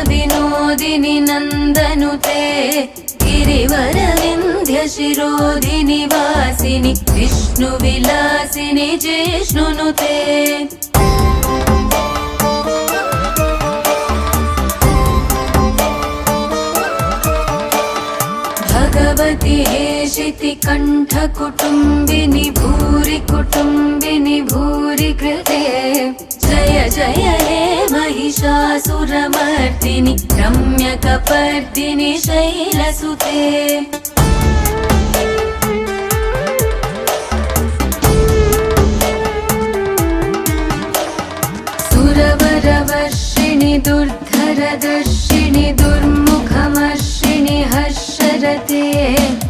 विनोदिनि नन्दनुते गिरिवरविन्ध्य शिरोधिनि वासिनि विष्णुविलासिनि जिष्णुनुते भगवति हेशिति कण्ठकुटुम्बिनि भूरि कुटुम्बिनि भूरि कृते जय जय हे महिषासुरमर्दिनि रम्यकपर्दिनि शैलसुते।